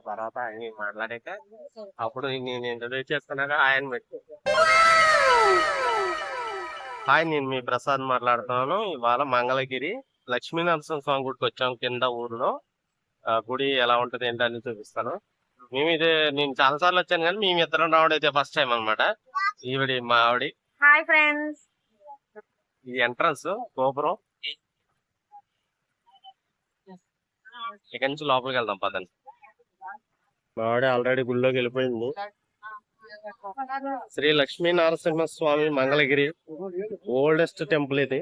తర్వాత ఆయన మాట్లాడాక అప్పుడు నేను ఇంట్రడ్యూస్ చేసుకున్నాక ఆయన పెట్టి హాయ్, నేను మీ ప్రసాద్ మాట్లాడుతున్నాను. ఇవాళ మంగళగిరి లక్ష్మీనరసింహ స్వామి గుడికి వచ్చాం. కింద ఊర్లో గుడి ఎలా ఉంటది ఏంటని చూపిస్తాను. నేను చాలా సార్లు వచ్చాను కానీ మేము ఇద్దరం రావడం అయితే ఫస్ట్ టైం అనమాట. మా ఆవిడ. Hi friends. ఇది ఎంట్రన్స్ గోపురం. ఇక్కడి నుంచి లోపలికి వెళ్దాం పదండి. మా ఆవిడ ఆల్రెడీ గుళ్ళోకి వెళ్ళిపోయింది. శ్రీ లక్ష్మీ నరసింహ స్వామి మంగళగిరి ఓల్డెస్ట్ టెంపుల్ ఇది.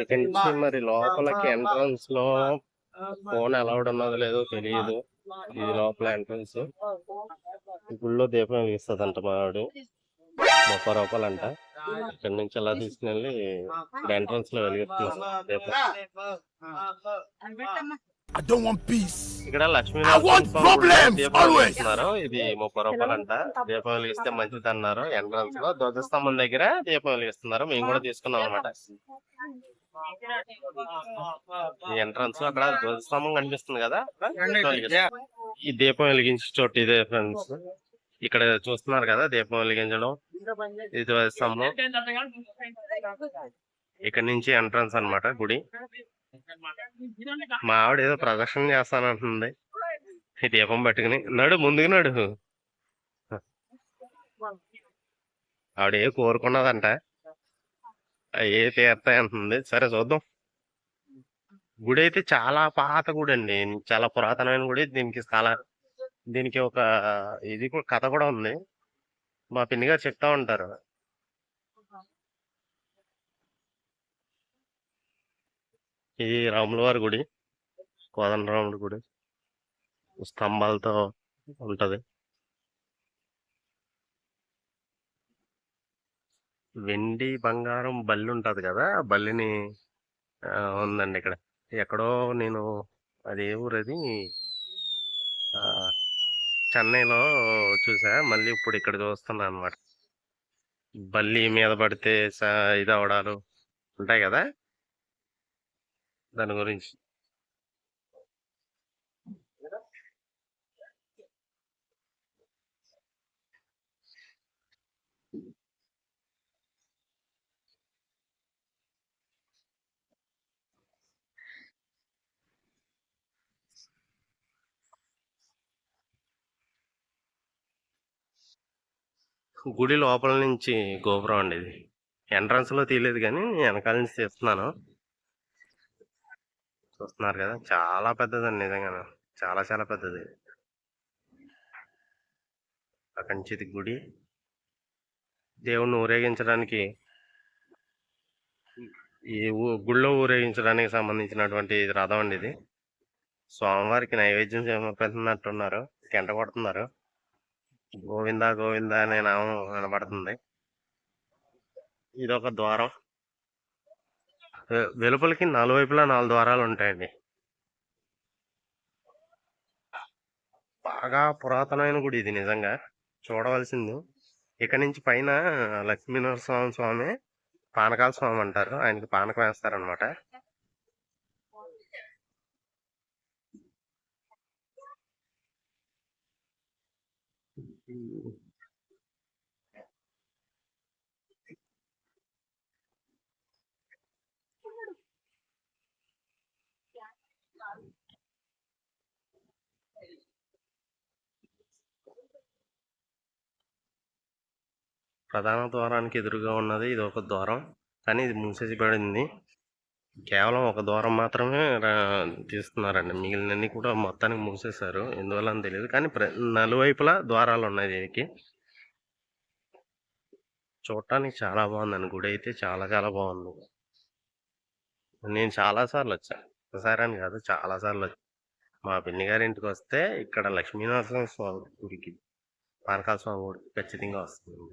ఇక్కడి నుంచి మరి లోపలికి ఎంట్రన్స్ లో ఫోన్ అలౌడ్ ఉన్నదో లేదో తెలియదు. ఇది లోపల ఎంట్రన్స్. గుళ్ళో దీపం వెలిగిస్తుందంట మా ఆవిడ. 30 రూపాయలు అంట. ఇక్కడి నుంచి అలా తీసుకుని ఎంట్రన్స్ లో వెలిగిస్తున్నారు దీపం. ఇక్కడ లక్ష్మీనారాయణ ఇది 30 రూపాయలు అంట. దీపం వెలిగిస్తే మంచిది అన్నారు. ఎంట్రన్స్ లో ధ్వజస్తంభం దగ్గర దీపం వెలిగిస్తున్నారు. మేము కూడా తీసుకున్నాం అనమాట. ఈ ఎంట్రన్స్ అక్కడ ధ్వజస్తంభం కనిపిస్తుంది కదా, ఈ దీపం వెలిగించే చోటు ఇదే ఫ్రెండ్స్. ఇక్కడ చూస్తున్నారు కదా దీపం వెలిగించడం. ఇది ధ్వజస్తంభం. ఇక్కడ నుంచి ఎంట్రన్స్ అన్నమాట గుడి. మా ఆవిడ ఏదో ప్రదర్శన చేస్తానంటుంది ఈ దీపం పట్టుకుని. ముందుకు నడు. ఆవిడ ఏ కోరుకున్నదంట, ఏ తీరుతాయి అంటుంది. సరే చూద్దాం. గుడి అయితే చాలా పాత గుడి అండి, చాలా పురాతనమైన గుడి. దీనికి ఒక ఇది కథ కూడా ఉంది. మా పిన్ని గారు చెప్తా ఉంటారు. ఇది రాముల వారి గుడి, కోదండరాముడి గుడి. స్తంభాలతో ఉంటది. వెండి బంగారం బల్లి ఉంటది కదా, ఆ బల్లిని ఉందండి ఇక్కడ. ఎక్కడో నేను అది ఏ ఊరు అది చెన్నైలో చూసా. మళ్ళీ ఇప్పుడు ఇక్కడ చూస్తున్నా అనమాట. బల్లి మీద పడితే ఇది అవడాలు ఉంటాయి కదా, దాని గురించి. గుడి లోపల నుంచి గోపురం అండి ఇది. ఎంట్రన్స్ లో తీయలేదు కానీ వెనకాల నుంచి తీస్తున్నాను. చూస్తున్నారు కదా, చాలా పెద్దదండి నిజంగా. చాలా చాలా పెద్దది. అక్కడి నుంచి ఇది గుడి. దేవుణ్ణి ఊరేగించడానికి, ఈ గుళ్ళో ఊరేగించడానికి సంబంధించినటువంటి రథం అండి ఇది. స్వామివారికి నైవేద్యం పెడుతున్నట్టున్నారు. గంట కొడుతున్నారు. గోవిందా గోవిందా అనే నామం వినబడుతుంది. ఇదొక ద్వారం. వెలుపలికి నలువైపులా 4 ద్వారాలు ఉంటాయండి. బాగా పురాతనమైన గుడి ఇది నిజంగా, చూడవలసింది. ఇక్కడ నుంచి పైన లక్ష్మీనరసింహ స్వామి, పానకాల స్వామి అంటారు. ఆయనకి పానకం వేస్తారనమాట. ప్రధాన ద్వారానికి ఎదురుగా ఉన్నది ఇది ఒక ద్వారం, కానీ ఇది మూసేసి పడింది. కేవలం ఒక ద్వారం మాత్రమే తీస్తున్నారండి. మిగిలినన్ని కూడా మొత్తానికి మూసేశారు. ఎందువల్ల అని తెలియదు, కానీ నలువైపులా ద్వారాలు ఉన్నాయి దీనికి. చూడటానికి చాలా బాగుందండి గుడి అయితే. చాలా చాలా బాగుంది. నేను చాలా సార్లు వచ్చాను, ఒకసారి అని కాదు, చాలా సార్లు వచ్చాను. మా పిన్ని గారి ఇంటికి వస్తే ఇక్కడ లక్ష్మీనరసింహ స్వామి గుడికి, పానకాల స్వామి గుడికి ఖచ్చితంగా వస్తుంది.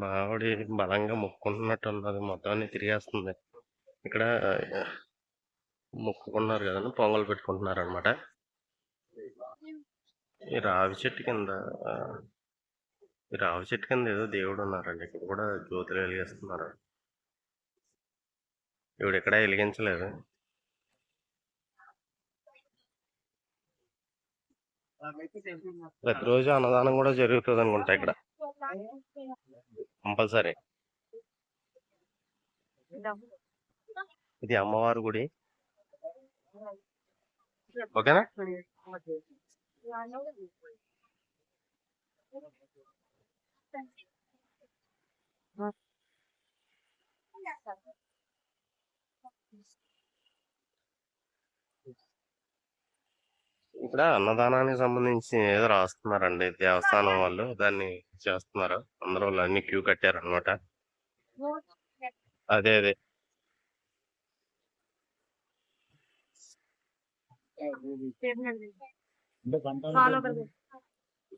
మా ఆవిడ బలంగా మొక్కుకుంటున్నట్టు ఉన్నది. మొత్తాన్ని తిరిగేస్తుంది. ఇక్కడ మొక్కుకున్నారు కదండి, పొంగల్ పెట్టుకుంటున్నారు అనమాట. ఈ రావి చెట్టు కింద ఆ, ఈ రావి చెట్టు కింద ఏదో దేవుడు ఉన్నారండి. ఇక్కడ కూడా జ్యోతులు వెలిగిస్తున్నారు. ఇప్పుడు ఎక్కడ వెలిగించలేదు. ప్రతిరోజు అన్నదానం కూడా జరుగుతుంది అనుకుంటా ఇక్కడ కంపల్సరీ. ఇది అమ్మవారి గుడి, ఓకేనా. ఇక్కడ అన్నదానానికి సంబంధించి ఏదో రాస్తున్నారండి దేవస్థానం వాళ్ళు, దాన్ని చేస్తున్నారు. అందరూ వాళ్ళు అన్ని క్యూ కట్టారు అనమాట. అదే అదే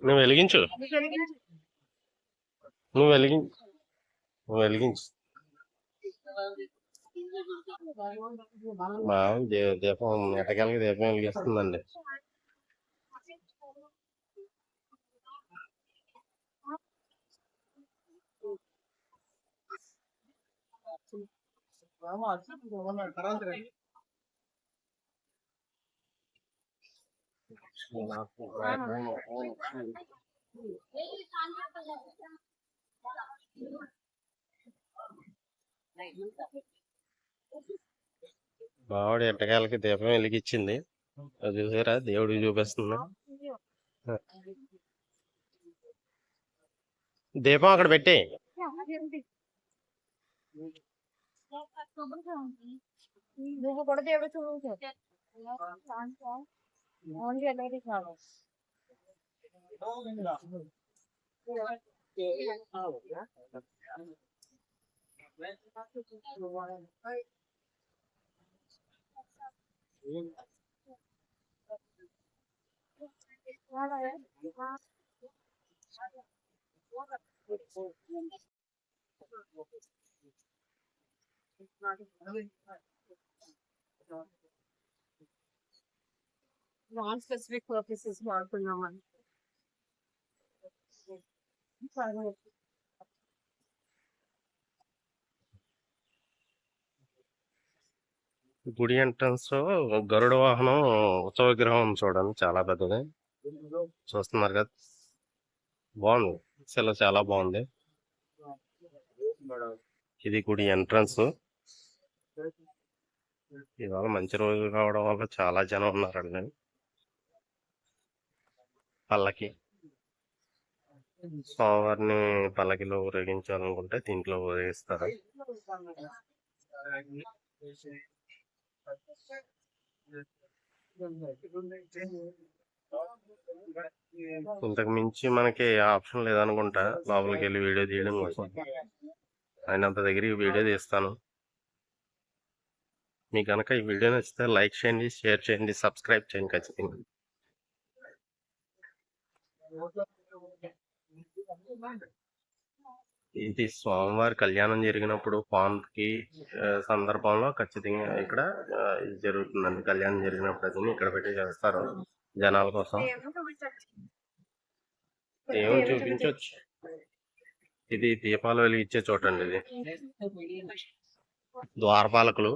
నువ్వు వెలిగించు, నువ్వు వెలిగించు, నువ్వు వెలిగించు. మా దీపం ఎటకాలకి దీపం వెలిగిస్తుందండి. మావిడ ఎట్టకాలకి దీపం వెలిగించింది. అది చూసారా, దేవుడికి చూపిస్తుంది. దీపం అక్కడ పెట్టి నువ్వు కూడా దేవుడు చూడు నాన్ స్పెసిఫిక్ పర్పసెస్ వాడుకున్నామని. గుడి ఎంట్రన్స్ లో గరుడ వాహనం ఉత్సవ విగ్రహం ఉంది చూడండి, చాలా పెద్దది. చూస్తున్నారు కదా, బాగుంది. అసలు చాలా బాగుంది. ఇది గుడి ఎంట్రన్స్. ఇవాళ మంచి రోజు కావడం వల్ల చాలా జనం ఉన్నారండి. పల్లకి స్వామివారిని పల్లకిలో ఊరేగించాలనుకుంటే దీంట్లో ఊరేగిస్తారు. ఇంతకు మించి మనకి ఆప్షన్ లేదనుకుంటా లోపలికి వెళ్ళి వీడియో తీయడం కోసం. అయినంత దగ్గర ఈ వీడియో తీస్తాను. మీకు కనుక ఈ వీడియో నచ్చితే లైక్ చేయండి, షేర్ చేయండి, సబ్స్క్రైబ్ చేయండి ఖచ్చితంగా. ఇది స్వామివారి కళ్యాణం జరిగినప్పుడు పాన్కి సందర్భంలో ఖచ్చితంగా ఇక్కడ ఇది జరుగుతుందండి. కళ్యాణం జరిగినప్పుడు అది ఇక్కడ పెట్టి చేస్తారు జనాల కోసం. ఏమో చూపించవచ్చు. ఇది దీపాలు వెలిగించే చోటండి. ఇది ద్వారపాలకులు.